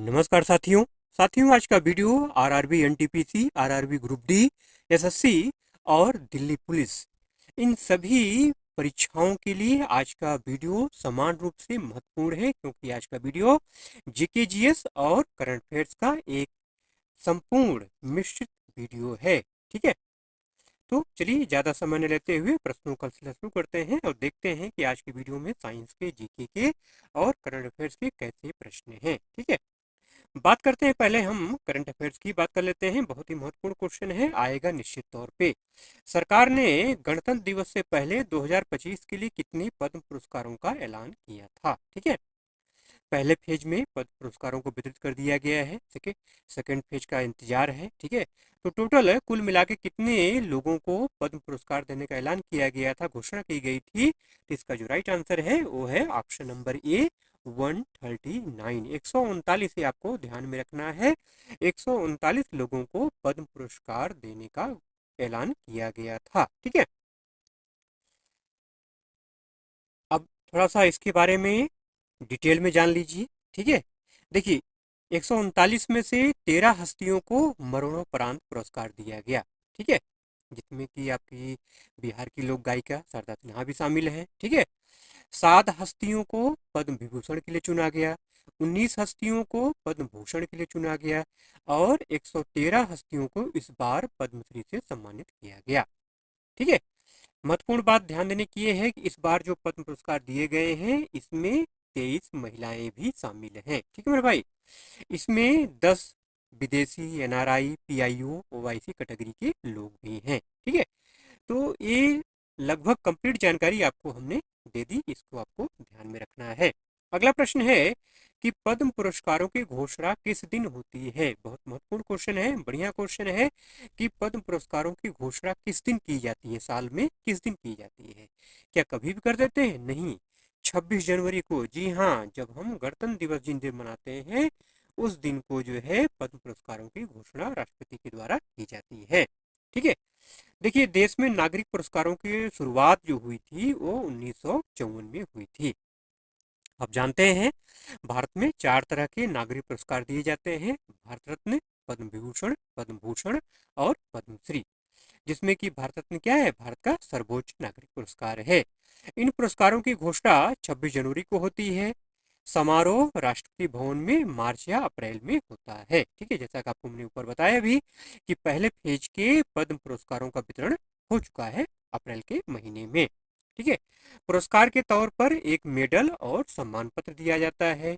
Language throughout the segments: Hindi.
नमस्कार साथियों। आज का video RRB NTPC, RRB group D, SSC और दिल्ली पुलिस, इन सभी परीक्षाओं के लिए आज का वीडियो समान रूप से महत्वपूर्ण है, क्योंकि आज का वीडियो जीके जीएस और करंट अफेयर्स का एक संपूर्ण मिश्रित वीडियो है। ठीक है, तो चलिए ज़्यादा समय न लेते हुए प्रश्नों का सिलसिला शुरू करते हैं और देखते हैं कि आज की वीडियो में साइंस के, जीके के और करंट अफेयर्स के कैसे प्रश्न हैं। ठीक है, बात करते हैं, पहले हम करंट अफेयर्स की बात कर लेते हैं। बहुत ही महत्वपूर्ण क्वेश्चन है, आएगा निश्चित तौर पे। सरकार ने गणतंत्र दिवस से पहले 2025 के लिए कितने पद्म पुरस्कारों का ऐलान किया था? ठीक है, पहले फेज में पद्म पुरस्कारों को वितरित कर दिया गया है। ठीक है, सेकेंड फेज का इंतजार है। ठीक है, तो टोटल कुल मिला के कितने लोगों को पद्म पुरस्कार देने का ऐलान किया गया था, घोषणा की गई थी? तो इसका जो राइट आंसर है वो है ऑप्शन नंबर ए, 139। 139 से आपको ध्यान में रखना है, 139 लोगों को पद्म पुरस्कार देने का ऐलान किया गया था। ठीक है, अब थोड़ा सा इसके बारे में डिटेल में जान लीजिए। ठीक है, देखिए, 139 में से 13 हस्तियों को मरणोपरांत पुरस्कार दिया गया। ठीक है, जिसमें कि आपकी बिहार की लोक गायिका शारदा सिन्हा भी शामिल है। ठीक है, 7 हस्तियों को पद्म विभूषण के लिए चुना गया, 19 हस्तियों को पद्म भूषण के लिए चुना गया और 113 हस्तियों को इस बार पद्मश्री से सम्मानित किया गया। ठीक है, महत्वपूर्ण बात ध्यान देने की ये है कि इस बार जो पद्म पुरस्कार दिए गए हैं, इसमें 23 महिलाएं भी शामिल हैं। ठीक है मेरे भाई, इसमें 10 विदेशी, एनआरआई, पीआईओ, ओवाईसी कैटेगरी के लोग भी हैं। ठीक है, तो ये लगभग कंप्लीट जानकारी आपको हमने दे दी, इसको आपको ध्यान में रखना है। अगला प्रश्न है कि पद्म पुरस्कारों की घोषणा किस दिन होती है? बहुत महत्वपूर्ण क्वेश्चन है, बढ़िया क्वेश्चन है कि पद्म पुरस्कारों की घोषणा किस दिन की जाती है, साल में किस दिन की जाती है? क्या कभी भी कर देते हैं? नहीं, 26 जनवरी को। जी हाँ, जब हम गणतंत्र दिवस जिन दिन मनाते हैं, उस दिन को जो है पद्म पुरस्कारों की घोषणा राष्ट्रपति के द्वारा की जाती है। ठीक है, देखिए, देश में नागरिक पुरस्कारों की शुरुआत जो हुई थी वो 1954 में हुई थी। आप जानते हैं, भारत में 4 तरह के नागरिक पुरस्कार दिए जाते हैं: भारत रत्न, पद्म विभूषण, पद्म भूषण और पद्मश्री, जिसमें कि भारत रत्न क्या है? भारत का सर्वोच्च नागरिक पुरस्कार है। इन पुरस्कारों की घोषणा 26 जनवरी को होती है। समारोह राष्ट्रपति भवन में मार्च या अप्रैल में होता है। ठीक है, जैसा कि आपको हमने ऊपर बताया भी कि पहले फेज के पद्म पुरस्कारों का वितरण हो चुका है अप्रैल के महीने में। ठीक है, पुरस्कार के तौर पर एक मेडल और सम्मान पत्र दिया जाता है।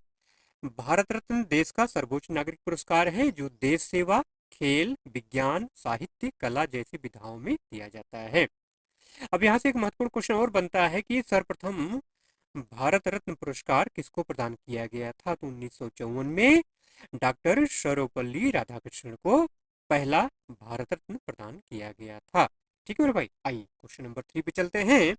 भारत रत्न देश का सर्वोच्च नागरिक पुरस्कार है, जो देश सेवा, खेल, विज्ञान, साहित्य, कला जैसी विधाओं में दिया जाता है। अब यहाँ से एक महत्वपूर्ण क्वेश्चन और बनता है कि सर्वप्रथम भारत रत्न पुरस्कार किसको प्रदान किया गया था? तो 1954 में डॉक्टर सर्वपल्ली राधाकृष्णन को पहला भारत रत्न प्रदान किया गया था। ठीक है मेरे भाई, आइए क्वेश्चन नंबर 3 पे चलते हैं।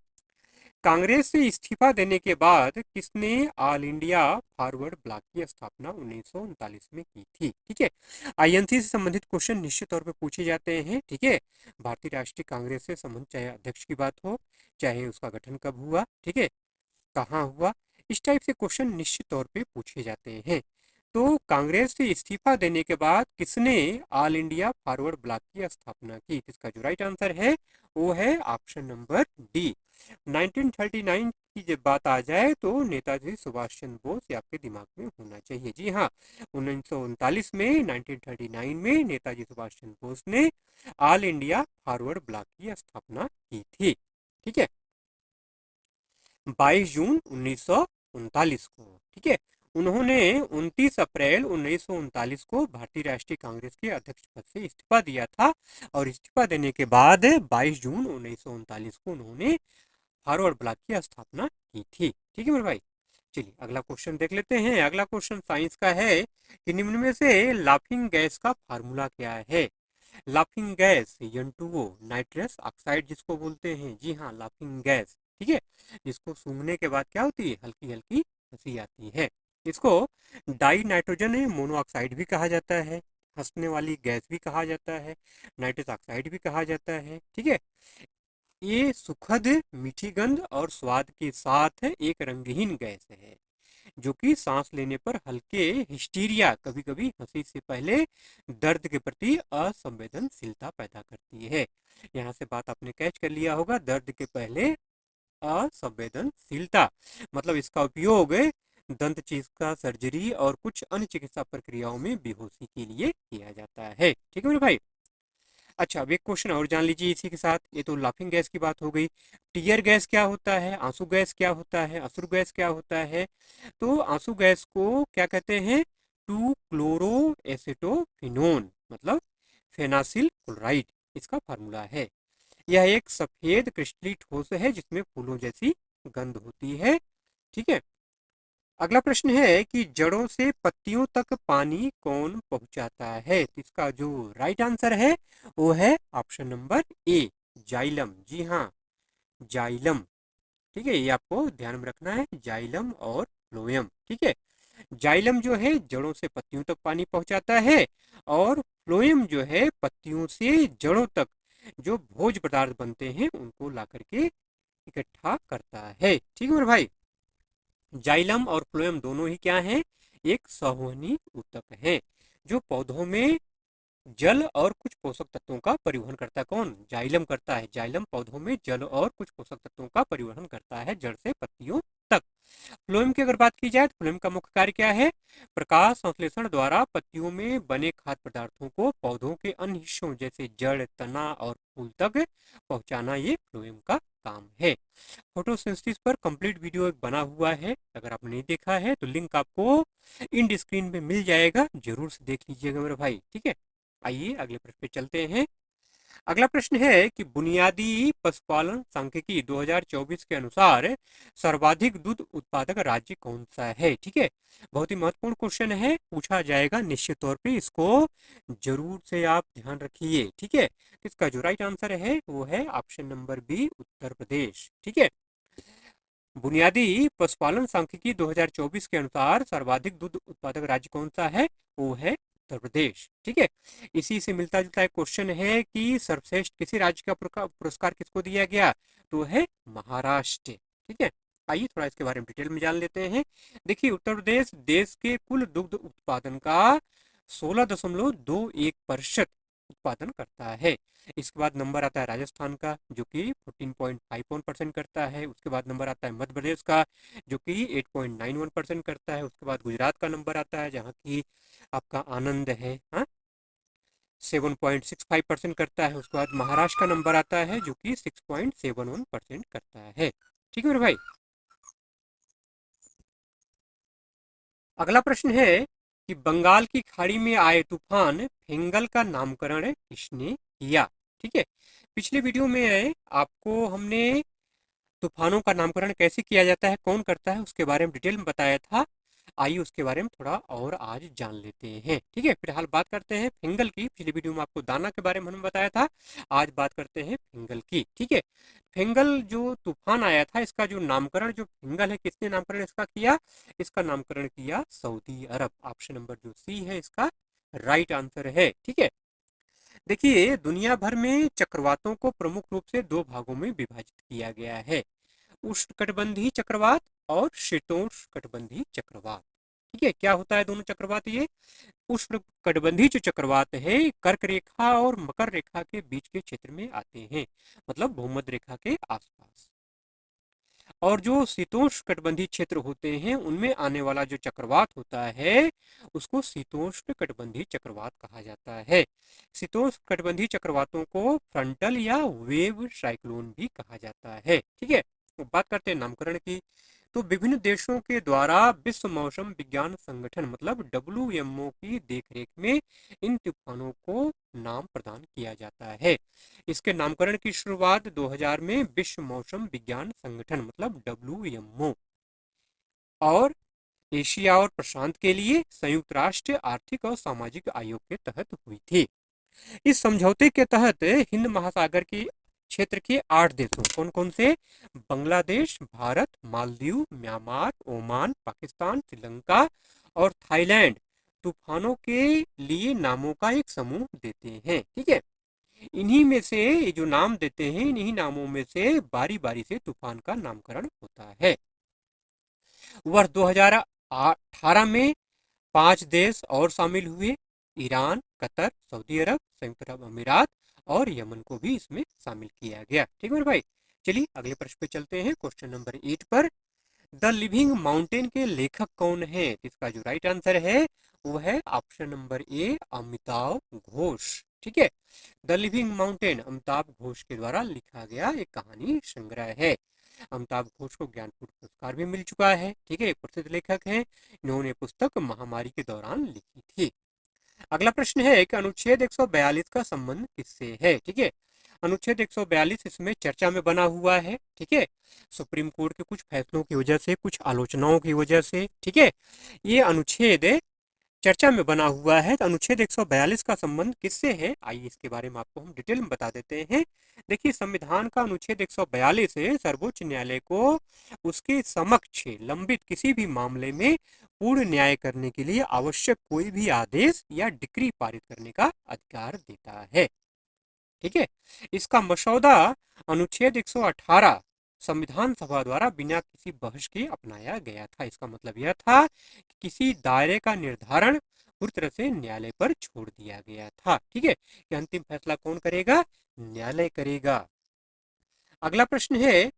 कांग्रेस से इस्तीफा देने के बाद किसने ऑल इंडिया फॉरवर्ड ब्लॉक की स्थापना 1939 में की थी? ठीक है, आईएनसी से संबंधित क्वेश्चन निश्चित तौर पे पूछे जाते हैं। ठीक है, भारतीय राष्ट्रीय कांग्रेस से संबंधित, चाहे अध्यक्ष की बात हो, चाहे उसका गठन कब हुआ, ठीक है, कहाँ हुआ, इस टाइप से क्वेश्चन निश्चित तौर पे पूछे जाते हैं। तो कांग्रेस से इस्तीफा देने के बाद किसने ऑल इंडिया फॉरवर्ड ब्लॉक की स्थापना की? इसका जो राइट आंसर है वो है ऑप्शन नंबर डी। 1939 की जब बात आ जाए तो नेताजी सुभाष चंद्र बोस, ये आपके दिमाग में होना चाहिए। जी हाँ, 1939 में, 1939 में नेताजी सुभाष चंद्र बोस ने ऑल इंडिया फॉरवर्ड ब्लॉक की स्थापना की थी। ठीक है, 22 जून 1939 को। ठीक है, उन्होंने 29 अप्रैल 1939 को भारतीय राष्ट्रीय कांग्रेस के अध्यक्ष पद से इस्तीफा दिया था और इस्तीफा देने के बाद 22 जून 1939 को उन्होंने फॉरवर्ड ब्लॉक की स्थापना की थी। ठीक है मेरे भाई, चलिए अगला क्वेश्चन देख लेते हैं। अगला क्वेश्चन साइंस का है कि निम्न में से लाफिंग गैस का फार्मूला क्या है? Laughing gas N2O, nitrous oxide जिसको बोलते हैं। जी हाँ, लाफिंग गैस। ठीक है, जिसको सूंघने के बाद क्या होती है? हल्की हल्की हंसी आती है। इसको डाई नाइट्रोजन मोनोऑक्साइड भी कहा जाता है, हंसने वाली गैस भी कहा जाता है, नाइट्रस ऑक्साइड भी कहा जाता है। ठीक है, ये सुखद मीठी गंध और स्वाद के साथ एक रंगहीन गैस है। जो कि सांस लेने पर हल्के हिस्टीरिया, कभी कभी हंसी से पहले दर्द के प्रति असंवेदनशीलता पैदा करती है। यहाँ से बात आपने कैच कर लिया होगा, दर्द के पहले असंवेदनशीलता, मतलब इसका उपयोग दंत चिकित्सा, सर्जरी और कुछ अन्य चिकित्सा प्रक्रियाओं में बेहोशी के लिए किया जाता है। ठीक है मेरे भाई। अच्छा, अब एक क्वेश्चन और जान लीजिए इसी के साथ। ये तो लाफिंग गैस की बात हो गई। टीयर गैस क्या होता है, आंसू गैस क्या होता है, अश्रु गैस क्या होता है? तो आंसू गैस को क्या कहते हैं? टू क्लोरो एसिटोफिनोन, मतलब फेनासिल क्लोराइड इसका फार्मूला है। यह एक सफेद क्रिस्टली ठोस है जिसमें फूलों जैसी गंध होती है। ठीक है। अगला प्रश्न है कि जड़ों से पत्तियों तक पानी कौन पहुंचाता है? तो इसका जो राइट आंसर है वो है ऑप्शन नंबर ए, जाइलम। जी हाँ, जाइलम। ठीक है, ये आपको ध्यान में रखना है, जाइलम और फ्लोएम। ठीक है, जाइलम जो है जड़ों से पत्तियों तक पानी पहुंचाता है, और फ्लोएम जो है पत्तियों से जड़ों तक जो भोज्य पदार्थ बनते हैं उनको ला करके इकट्ठा करता है। ठीक है मेरे भाई। जाइलम और फ्लोएम दोनों ही क्या हैं? एक संवहनी ऊतक है जो पौधों में जल और कुछ पोषक तत्वों का परिवहन करता है। कौन? जाइलम करता है। जाइलम पौधों में जल और कुछ पोषक तत्वों का परिवहन करता है जड़ से पत्तियों तक। फ्लोएम की अगर बात की जाए तो फ्लोएम का मुख्य कार्य क्या है? प्रकाश संश्लेषण द्वारा पत्तियों में बने खाद्य पदार्थों को पौधों के अन्य हिस्सों जैसे जड़, तना और फूल तक पहुंचाना, ये फ्लोएम का काम है। फोटोसिंथेसिस पर कंप्लीट वीडियो एक बना हुआ है, अगर आपने नहीं देखा है तो लिंक आपको इंड स्क्रीन पे मिल जाएगा, जरूर से देख लीजिएगा मेरे भाई। ठीक है, आइए अगले प्रश्न पे चलते हैं। अगला प्रश्न है कि बुनियादी पशुपालन सांख्यिकी 2024 के अनुसार सर्वाधिक दूध उत्पादक राज्य कौन सा है? ठीक है, बहुत ही महत्वपूर्ण क्वेश्चन है, पूछा जाएगा निश्चित तौर पे, इसको जरूर से आप ध्यान रखिए। ठीक है, इसका जो राइट आंसर है वो है option number B, Uttar Pradesh. ठीक है, बुनियादी पशुपालन सांख्यिकी 2024 के अनुसार सर्वाधिक दूध उत्पादक राज्य कौन सा है? वो है उत्तर प्रदेश। ठीक है, इसी से मिलता जुलता एक क्वेश्चन है कि सर्वश्रेष्ठ किसी राज्य का पुरस्कार किसको दिया गया? तो है महाराष्ट्र। ठीक है, आइए थोड़ा इसके बारे में डिटेल में जान लेते हैं। देखिए, उत्तर प्रदेश देश के कुल दुग्ध उत्पादन का 16.21% उत्पादन करता है। इसके बाद नंबर आता है राजस्थान का जो कि 14.51% करता है। उसके बाद नंबर आता है मध्य प्रदेश का जो कि 8.91% करता है। उसके बाद गुजरात का नंबर आता है जहाँ की आपका आनंद है, हाँ, 7.65% करता है। उसके बाद महाराष्ट्र का नंबर आता है जो कि 6.71% करता है। ठीक है मेरे भाई। अगला प्रश्न है कि बंगाल की खाड़ी में आए तूफान फेंगल का नामकरण किसने किया? ठीक है, पिछले वीडियो में आपको हमने तूफानों का नामकरण कैसे किया जाता है, कौन करता है, उसके बारे में डिटेल में बताया था। आइए उसके बारे में थोड़ा और आज जान लेते हैं। ठीक है, फिलहाल बात करते हैं फिंगल की। पिछली वीडियो में आपको दाना के बारे में हमने बताया था, आज बात करते हैं फिंगल की। ठीक है, फिंगल जो तूफान आया था इसका जो नामकरण, जो फिंगल है, किसने नामकरण इसका किया? इसका नामकरण किया सऊदी अरब। ऑप्शन नंबर जो सी है इसका राइट आंसर है। ठीक है, देखिए दुनिया भर में चक्रवातों को प्रमुख रूप से दो भागों में विभाजित किया गया है, उष्णकटिबंधीय चक्रवात और शीतोष्णकटिबंधीय चक्रवात। ठीक है, क्या होता है दोनों चक्रवात? ये उष्णकटिबंधीय जो चक्रवात है कर्क रेखा और मकर रेखा के बीच के क्षेत्र में आते हैं, मतलब भूमध्य रेखा के आसपास। और जो शीतोष्ण कटिबंधीय क्षेत्र होते हैं उनमें आने वाला जो चक्रवात होता है उसको शीतोष्ण कटिबंधीय चक्रवात कहा जाता है। शीतोष्ण कटिबंधीय चक्रवातों को फ्रंटल या वेव साइक्लोन भी कहा जाता है। ठीक है, तो बात करते हैं नामकरण की। तो विभिन्न देशों के द्वारा विश्व मौसम विज्ञान संगठन मतलब WMO की देखरेख में इन तूफानों को नाम प्रदान किया जाता है। इसके नामकरण की शुरुआत 2000 में विश्व मौसम विज्ञान संगठन मतलब WMO और एशिया और प्रशांत के लिए संयुक्त राष्ट्र आर्थिक और सामाजिक आयोग के तहत हुई थी। इस समझौते के तहत हिंद महासागर के क्षेत्र के 8 देशों, कौन कौन से? बांग्लादेश, भारत, मालदीव, म्यांमार, ओमान, पाकिस्तान, श्रीलंका और थाईलैंड तूफानों के लिए नामों का एक समूह देते हैं। ठीक है, इन्हीं में से ये जो नाम देते हैं इन्हीं नामों में से बारी बारी से तूफान का नामकरण होता है। वर्ष 18 में 5 देश और शामिल हुए, ईरान, कतर, सऊदी अरब, संयुक्त अरब अमीरात और यमन को भी इसमें शामिल किया गया। ठीक है मेरे भाई। चलिए अगले प्रश्न पे चलते हैं, क्वेश्चन नंबर 8 पर। द लिविंग माउंटेन के लेखक कौन है? इसका जो राइट आंसर है वो है option number A, Amitabh Ghosh. ठीक है, the living mountain Amitabh Ghosh के द्वारा लिखा गया एक कहानी संग्रह है। अमिताभ घोष को ज्ञानपीठ पुरस्कार भी मिल चुका है। ठीक है, एक प्रसिद्ध लेखक हैं। इन्होंने पुस्तक महामारी के दौरान लिखी थी। अगला प्रश्न है कि अनुच्छेद 142 का संबंध किससे है? ठीक है, अनुच्छेद 142 इसमें चर्चा में बना हुआ है। ठीक है, सुप्रीम कोर्ट के कुछ फैसलों की वजह से, कुछ आलोचनाओं की वजह से, ठीक है, ये अनुच्छेद चर्चा में बना हुआ है। तो अनुच्छेद 142 का संबंध किससे है, आइए इसके बारे में आपको हम डिटेल में बता देते हैं। देखिए, संविधान का अनुच्छेद 142 सर्वोच्च न्यायालय को उसके समक्ष लंबित किसी भी मामले में पूर्ण न्याय करने के लिए आवश्यक कोई भी आदेश या डिक्री पारित करने का अधिकार देता है। ठीक है, इसका मसौदा अनुच्छेद 118 संविधान सभा द्वारा बिना किसी बहस के अपनाया गया था। इसका मतलब यह था कि किसी दायरे का निर्धारण पूरी तरह से न्यायालय पर छोड़ दिया गया था। ठीक है, कि अंतिम फैसला कौन करेगा? न्यायालय करेगा। अगला प्रश्न है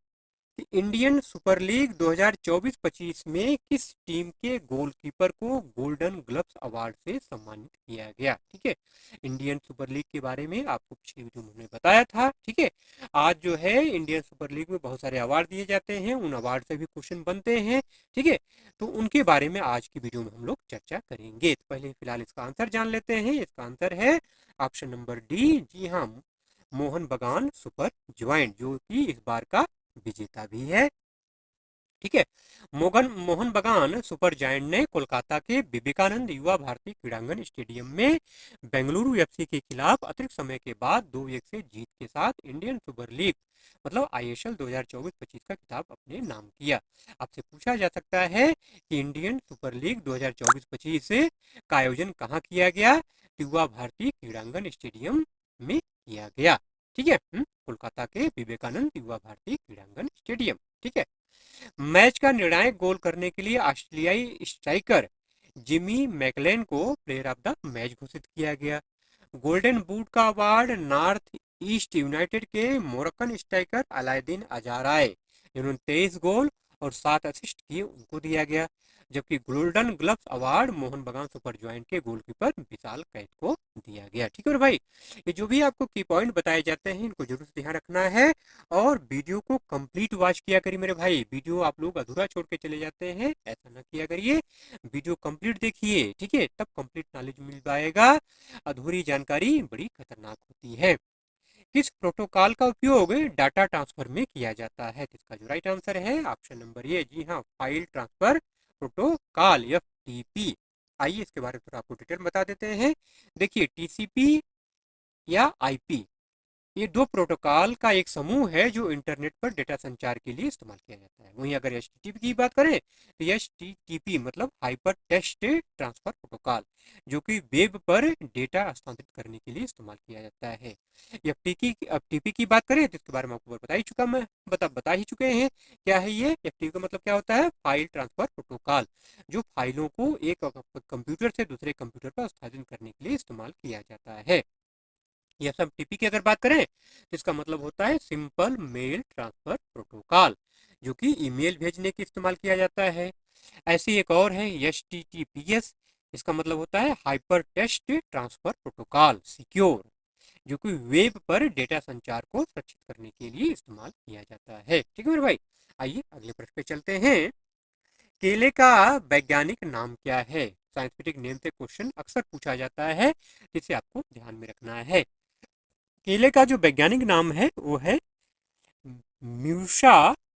कि इंडियन सुपर लीग 2024-25 में किस टीम के गोलकीपर को गोल्डन ग्लव्स अवार्ड से सम्मानित किया गया? ठीक है, इंडियन सुपर लीग के बारे में आपको पिछली वीडियो में हमने बताया था। ठीक है, आज जो है इंडियन सुपर लीग में बहुत सारे अवार्ड दिए जाते हैं, उन अवार्ड से भी क्वेश्चन बनते हैं। ठीक है, तो उनके बारे में आज की वीडियो में हम लोग चर्चा करेंगे। तो पहले फिलहाल इसका आंसर जान लेते हैं। इसका आंसर है ऑप्शन नंबर डी, जी हाँ, मोहन बगान सुपर ज्वाइंट, जो कि इस बार का विजेता भी है। ठीक है, मोहन बगान सुपर जायंट ने कोलकाता के विवेकानंद युवा भारती क्रीड़ांगन स्टेडियम में बेंगलुरु एफसी के खिलाफ अतिरिक्त समय के बाद 2-1 से जीत के साथ इंडियन सुपर लीग मतलब आईएसएल 2024-25 का खिताब अपने नाम किया। आपसे पूछा जा सकता है कि इंडियन सुपर लीग 2024-25 का आयोजन कहाँ किया गया? युवा भारती क्रीड़ांगन स्टेडियम में किया गया। ठीक है, कोलकाता के विवेकानंद युवा भारती क्रीड़ांगन स्टेडियम। ठीक है, मैच का निर्णायक गोल करने के लिए ऑस्ट्रेलियाई स्ट्राइकर जिमी मैकलेन को प्लेयर ऑफ द मैच घोषित किया गया। गोल्डन बूट का अवार्ड नॉर्थ ईस्ट यूनाइटेड के मोरक्कन स्ट्राइकर अलाउद्दीन अजाराय, जिन्होंने 23 गोल और 7 असिस्ट किए, उनको दिया गया। जबकि गोल्डन ग्लव्स अवार्ड मोहन बगान सुपर जॉइंट के गोलकीपर विशाल कैद को दिया गया। ठीक है भाई, ये जो भी आपको की पॉइंट बताए जाते हैं इनको जरूर ध्यान रखना है और वीडियो को कंप्लीट वॉच किया करिए मेरे भाई। वीडियो आप लोग अधूरा छोड़ के चले जाते हैं, ऐसा ना किया करिए, वीडियो कंप्लीट देखिए। ठीक है, तब कंप्लीट नॉलेज मिल पाएगा। अधूरी जानकारी बड़ी खतरनाक होती है। किस प्रोटोकॉल का उपयोग डाटा ट्रांसफर में किया जाता है? इसका जो राइट आंसर है ऑप्शन नंबर ए, जी हाँ, फाइल ट्रांसफर प्रोटोकॉल एफटीपी। आइए इसके बारे में थोड़ा आपको डिटेल बता देते हैं। देखिए, टीसीपी या आईपी, ये दो प्रोटोकॉल का एक समूह है जो इंटरनेट पर डेटा संचार के लिए इस्तेमाल किया जाता है। वहीं अगर एचटीटीपी की बात करें तो एचटीटीपी मतलब हाइपर टेक्स्ट ट्रांसफर प्रोटोकॉल, जो कि वेब पर डेटा हस्तांतरित करने के लिए इस्तेमाल किया जाता है। एफटीपी की बात करें तो इसके बारे में आपको बता ही चुके हैं। क्या है ये एफटीपी का मतलब? क्या होता है? फाइल ट्रांसफर प्रोटोकॉल, जो फाइलों को एक कंप्यूटर से दूसरे कंप्यूटर पर हस्तांतरित करने के लिए इस्तेमाल किया जाता है। एसएमटीपी की अगर बात करें तो इसका मतलब होता है सिंपल मेल ट्रांसफर प्रोटोकॉल, जो कि ईमेल भेजने के इस्तेमाल किया जाता है। ऐसी एक और है एचटीटीपीएस, इसका मतलब होता है hyper text transfer protocol secure, जो कि वेब पर डेटा संचार को सुरक्षित करने के लिए इस्तेमाल किया जाता है। ठीक है मेरे भाई, आइए अगले प्रश्न पे चलते हैं। केले का वैज्ञानिक नाम क्या है? साइंटिफिक नेम से क्वेश्चन अक्सर पूछा जाता है, जिसे आपको ध्यान में रखना है। केले का जो वैज्ञानिक नाम है वो है म्यूसा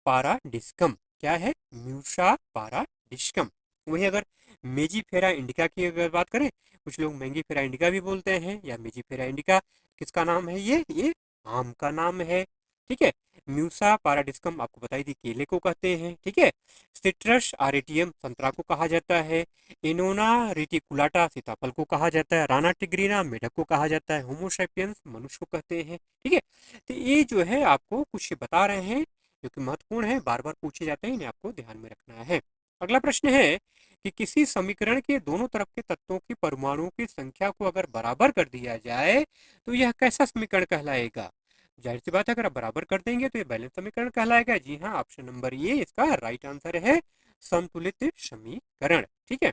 पाराडिस्कम। क्या है? म्यूसा पाराडिस्कम। वही अगर मेजीफेरा इंडिका की अगर बात करें, कुछ लोग मैंगीफेरा इंडिका भी बोलते हैं या मेजीफेरा इंडिका, किसका नाम है ये आम का नाम है। ठीक है, म्यूसा पाराडिस्कम आपको बताई थी केले को कहते हैं। ठीक है, सिट्रस आरेटियम संतरा को कहा जाता है। इनोना रेटिकुलाटा सीताफल को कहा जाता है। राना टिग्रीना मेढक को कहा जाता है। होमोसैपियंस मनुष्य को कहते हैं। ठीक है, तो ये जो है आपको कुछ बता रहे हैं जो कि महत्वपूर्ण है, बार बार पूछे जाते हैं, इन्हें आपको ध्यान में रखना है। अगला प्रश्न है कि किसी समीकरण के दोनों तरफ के तत्वों की परमाणुओं की संख्या को अगर बराबर कर दिया जाए तो यह कैसा समीकरण कहलाएगा? जाहिर सी बात है, अगर आप बराबर कर देंगे तो ये बैलेंस समीकरण कहलाएगा। जी हाँ, ऑप्शन नंबर ये इसका राइट आंसर है, संतुलित समीकरण। ठीक है।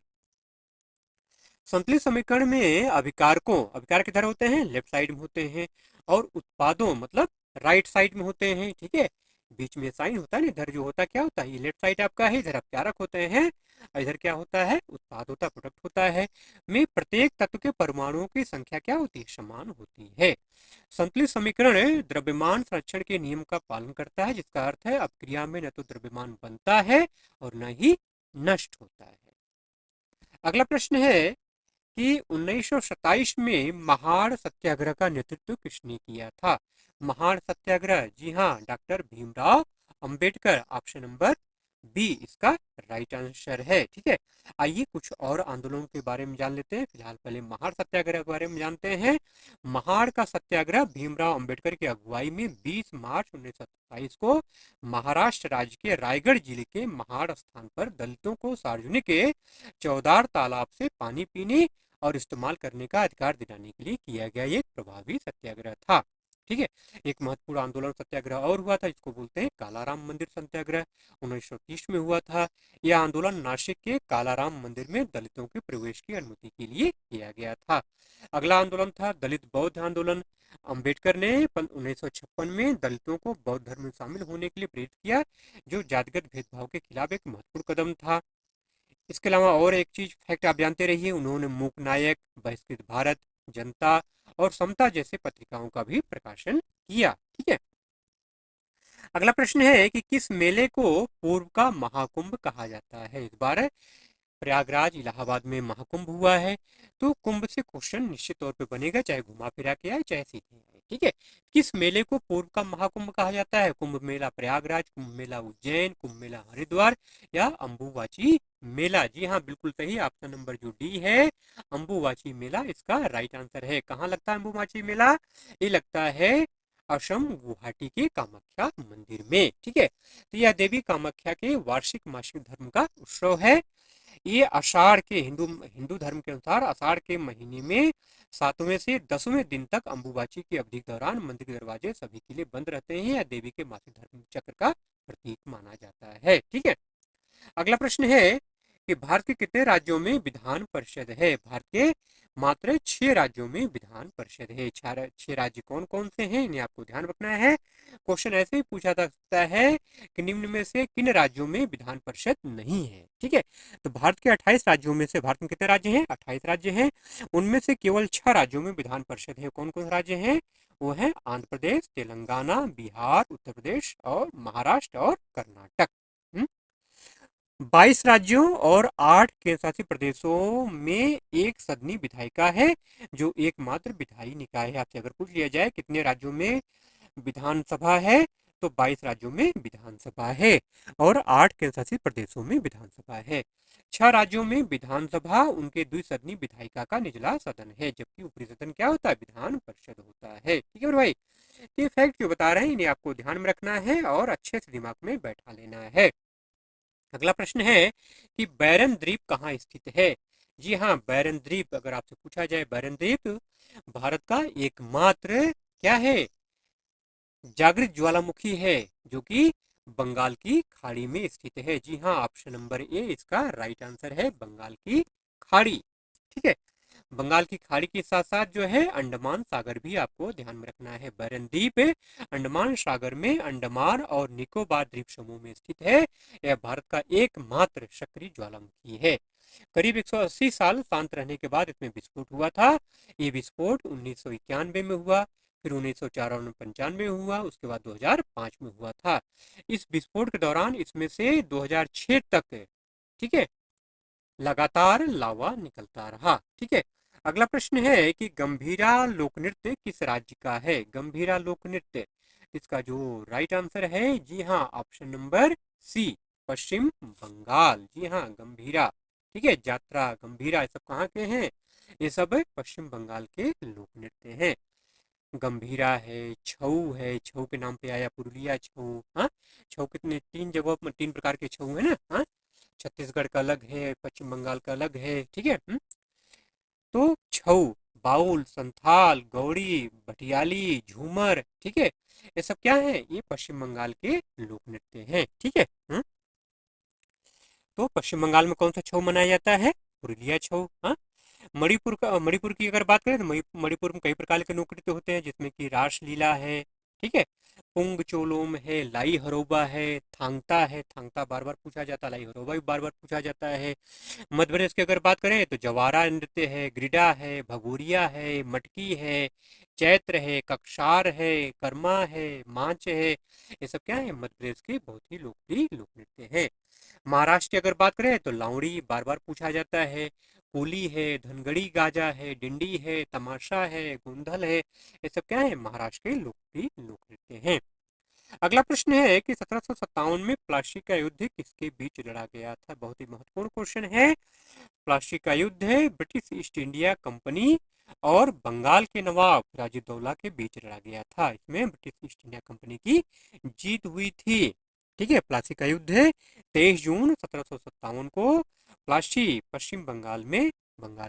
संतुलित समीकरण में अभिकार किधर होते हैं? लेफ्ट साइड में होते हैं, और उत्पादों मतलब राइट साइड में होते हैं। ठीक है। बीच में साइन होता है ना, इधर जो होता क्या होता है, ये लेफ्ट साइड आपका है, इधर आप कारक होते हैं, इधर क्या होता है, उत्पाद होता है, प्रोडक्ट होता है। में प्रत्येक तत्व के परमाणुओं की संख्या क्या होती है? समान होती है। संतुलित समीकरण द्रव्यमान संरक्षण के नियम का पालन करता है, जिसका अर्थ है अपक्रिया में न तो द्रव्यमान बनता है और न ही नष्ट होता है। अगला प्रश्न है कि 1927 में महाड़ सत्याग्रह का नेतृत्व किसने किया था? महाड़ सत्याग्रह, जी हाँ, doctor Bhimrao Ambedkar. Option number B इसका राइट आंसर है। ठीक है। आइए कुछ और आंदोलनों के बारे में जान लेते हैं। फिलहाल पहले महाड़ सत्याग्रह के बारे में जानते हैं। महाड़ का सत्याग्रह भीमराव अंबेडकर की अगुवाई में 20 मार्च 1927 को महाराष्ट्र राज्य के रायगढ़ जिले के महाड़ स्थान पर दलितों को सार्वजनिक चौदार तालाब से पानी पीने और इस्तेमाल करने का अधिकार दिलाने के लिए किया गया एक प्रभावी सत्याग्रह था। ठीक है। एक महत्वपूर्ण आंदोलन सत्याग्रह और हुआ था, जिसको बोलते हैं कालाराम मंदिर सत्याग्रह, 1930 में हुआ था। यह आंदोलन नासिक के कालाराम मंदिर में दलितों के प्रवेश की अनुमति के लिए किया गया था। अगला आंदोलन था दलित बौद्ध आंदोलन। अंबेडकर ने 1956 में दलितों को बौद्ध धर्म में शामिल होने के लिए प्रेरित किया, जो जातिगत भेदभाव के खिलाफ एक महत्वपूर्ण कदम था। इसके अलावा और एक चीज फैक्ट आप जानते रहिए, उन्होंने मूक नायक, बहिष्कृत भारत, जनता और समता जैसे पत्रिकाओं का भी प्रकाशन किया। ठीक है। अगला प्रश्न है कि किस मेले को पूर्व का महाकुंभ कहा जाता है? इस बार प्रयागराज इलाहाबाद में महाकुंभ हुआ है, तो कुंभ से क्वेश्चन निश्चित तौर पे बनेगा, चाहे घुमा फिरा के आए चाहे सीधे आए। ठीक है। किस मेले को पूर्व का महाकुंभ कहा जाता है? कुंभ मेला प्रयागराज, कुंभ मेला उज्जैन, कुंभ मेला हरिद्वार या अंबुवाची मेला? जी हाँ, बिल्कुल सही, ऑप्शन नंबर जो डी है, अंबुवाची मेला इसका राइट आंसर है। कहाँ लगता है अंबुवाची मेला? ये लगता है असम गुवाहाटी के कामाख्या मंदिर में। ठीक है। तो यह देवी कामाख्या के वार्षिक मासिक धर्म का उत्सव है। ये आषाढ़ के हिंदू हिंदू धर्म के अनुसार आषाढ़ के महीने में 7वें से 10वें दिन तक अंबुबाची की अवधि के दौरान मंदिर के दरवाजे सभी के लिए बंद रहते हैं। यह देवी के मासिक धर्म चक्र का प्रतीक माना जाता है। ठीक है। अगला प्रश्न है कि भारत के कितने राज्यों में विधान परिषद है? भारत के मात्र 6 राज्यों में विधान परिषद है। 6 राज्य कौन कौन से हैं, इन्हें आपको ध्यान रखना है। क्वेश्चन ऐसे ही पूछा जा सकता है कि निम्न में से किन राज्यों में विधान परिषद नहीं है? ठीक है। तो भारत के 28 राज्यों में से, भारत में कितने राज्य हैं? 28 राज्य हैं। उनमें से केवल 6 राज्यों में विधान परिषद है। कौन कौन राज्य हैं? वो है आंध्र प्रदेश, तेलंगाना, बिहार, उत्तर प्रदेश और महाराष्ट्र और कर्नाटक। 22 राज्यों और 8 केंद्र शासित प्रदेशों में एक सदनी विधायिका है, जो एकमात्र विधायी निकाय है। आपसे अगर पूछ लिया जाए कितने राज्यों में विधानसभा है, तो 22 राज्यों में विधानसभा है और 8 केंद्र शासित प्रदेशों में विधानसभा है। 6 राज्यों में विधानसभा उनके द्विसदनी विधायिका का निचला सदन है, जबकि ऊपरी सदन क्या होता है? विधान परिषद होता है। ठीक है भाई। ये फैक्ट जो बता रहे हैं इन्हें आपको ध्यान में रखना है और अच्छे से दिमाग में बैठा लेना है। अगला प्रश्न है कि बैरन द्वीप कहाँ स्थित है? जी हाँ, बैरन द्वीप, अगर आपसे पूछा जाए, बैरन द्वीप भारत का एकमात्र क्या है? जागृत ज्वालामुखी है, जो कि बंगाल की खाड़ी में स्थित है। जी हाँ, ऑप्शन नंबर ए इसका राइट आंसर है, बंगाल की खाड़ी। ठीक है। बंगाल की खाड़ी के साथ साथ जो है अंडमान सागर भी आपको ध्यान में रखना है। बैरन द्वीप अंडमान सागर में अंडमान और निकोबार द्वीप समूह में स्थित है। यह भारत का एकमात्र सक्रिय ज्वालामुखी है। करीब 180 साल शांत रहने के बाद इसमें विस्फोट हुआ था। ये विस्फोट 1991 में हुआ, फिर 1994-95 में हुआ, उसके बाद 2005 में हुआ था। इस विस्फोट के दौरान इसमें से 2006 तक, ठीक है, लगातार लावा निकलता रहा। ठीक है। अगला प्रश्न है कि गंभीरा लोक नृत्य किस राज्य का है? गंभीरा लोक नृत्य, इसका जो राइट आंसर है, जी हाँ, ऑप्शन नंबर सी, पश्चिम बंगाल। जी हाँ, गंभीरा। ठीक है। यात्रा, गंभीरा, ये सब कहाँ के हैं? ये सब पश्चिम बंगाल के लोक नृत्य हैं। गंभीरा है, छऊ है, छऊ के नाम पे आया पुरुलिया छऊ। हाँ, छऊ कितने, 3 जगहों में 3 प्रकार के छऊ है ना। हाँ, छत्तीसगढ़ का अलग है, पश्चिम बंगाल का अलग है, ठीक है। तो छऊ, बाउल, संथाल, गौड़ी, भटियाली, झूमर, ठीक है, ये सब क्या है, ये पश्चिम बंगाल के लोक नृत्य हैं, ठीक है। तो पश्चिम बंगाल में कौन सा छऊ मनाया जाता है, पुरुलिया छऊ। हाँ, मणिपुर की अगर बात करें तो मणिपुर में कई प्रकार के लोक नृत्य होते हैं, जिसमें कि रासलीला है, ठीक है, पुंग चोलोम है, लाई हरोबा है, थांगता बार बार पूछा जाता है, लाई हरोबा भी बार बार पूछा जाता है। मध्य प्रदेश की अगर बात करें तो जवारा नृत्य है, ग्रिडा है, भगोरिया है, मटकी है, चैत्र है, कक्षार है, कर्मा है, मांच है, ये सब क्या है, मध्य प्रदेश के बहुत ही लोकप्रिय लोक नृत्य है। महाराष्ट्र की अगर बात करें तो लावड़ी बार बार पूछा जाता है, होली है, धनगड़ी गाजा है, डिंडी है, तमाशा है, गुंधल है, ये सब क्या है, महाराष्ट्र के लोकप्रिय लोक नृत्य हैं। अगला प्रश्न है कि 1757 में प्लासी का युद्ध किसके बीच लड़ा गया था, बहुत ही महत्वपूर्ण क्वेश्चन है। प्लासी का युद्ध है ब्रिटिश ईस्ट इंडिया कंपनी और बंगाल के नवाब सिराजुद्दौला के बीच लड़ा गया था। इसमें ब्रिटिश ईस्ट इंडिया कंपनी की जीत हुई थी, ठीक है। प्लासी का युद्ध है 23 जून 1757 को प्लासी पश्चिम बंगाल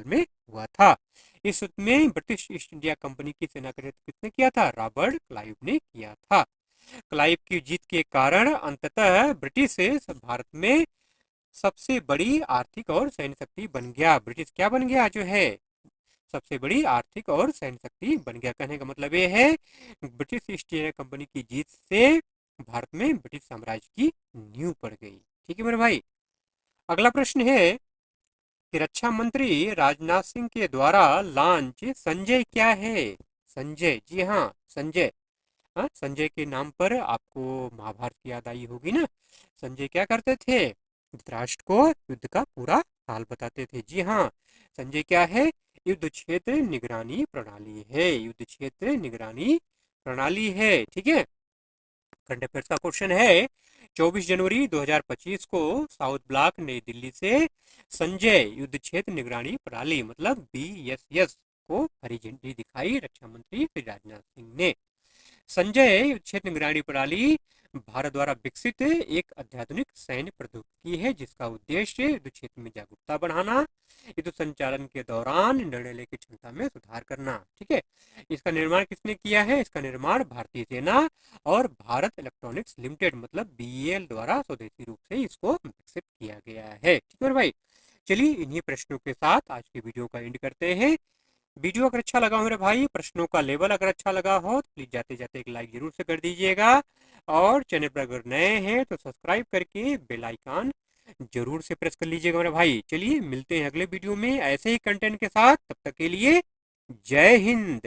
में हुआ था। इस युद्ध में ब्रिटिश ईस्ट इंडिया कंपनी की सेना का नेतृत्व किसने किया था, रॉबर्ट क्लाइव ने किया था। क्लाइव की जीत के कारण अंततः ब्रिटिश भारत में सबसे बड़ी आर्थिक और सैन्य शक्ति बन गया। ब्रिटिश क्या बन गया, जो है सबसे बड़ी आर्थिक और सैन्य शक्ति बन गया। कहने का मतलब ये है ब्रिटिश ईस्ट इंडिया कंपनी की जीत से भारत में ब्रिटिश साम्राज्य की नींव पड़ गई, ठीक है मेरे भाई। अगला प्रश्न है कि रक्षा मंत्री राजनाथ सिंह के द्वारा लॉन्च संजय क्या है। संजय, जी हाँ, संजय। हाँ, संजय के नाम पर आपको महाभारत की याद आई होगी ना। संजय क्या करते थे, धृतराष्ट्र को युद्ध का पूरा हाल बताते थे। जी हाँ, संजय क्या है, युद्ध क्षेत्र निगरानी प्रणाली है, युद्ध क्षेत्र निगरानी प्रणाली है, ठीक है। करंट अफेयर्स का क्वेश्चन है 24 जनवरी 2025 को साउथ ब्लॉक नई दिल्ली से संजय युद्ध क्षेत्र निगरानी प्रणाली मतलब BSS को हरी झंडी दिखाई रक्षा मंत्री श्री राजनाथ सिंह ने। संजय क्षेत्र निगरानी प्रणाली भारत द्वारा विकसित एक अत्याधुनिक सैन्य प्रौद्योगिकी है, जिसका उद्देश्य युद्ध क्षेत्र में जागरूकता बढ़ाना, युद्ध संचालन के दौरान निर्णय लेने की क्षमता में सुधार करना, ठीक है। इसका निर्माण किसने किया है, इसका निर्माण भारतीय सेना और भारत इलेक्ट्रॉनिक्स लिमिटेड मतलब BEL द्वारा स्वदेशी रूप से इसको विकसित किया गया है, ठीक है भाई। चलिए इन्हीं प्रश्नों के साथ आज की वीडियो का एंड करते हैं। वीडियो अगर अच्छा लगा हो मेरे भाई, प्रश्नों का लेवल अगर अच्छा लगा हो तो प्लीज जाते जाते एक लाइक जरूर से कर दीजिएगा, और चैनल पर अगर नए हैं तो सब्सक्राइब करके बेल आइकन जरूर से प्रेस कर लीजिएगा मेरे भाई। चलिए मिलते हैं अगले वीडियो में ऐसे ही कंटेंट के साथ, तब तक के लिए जय हिंद।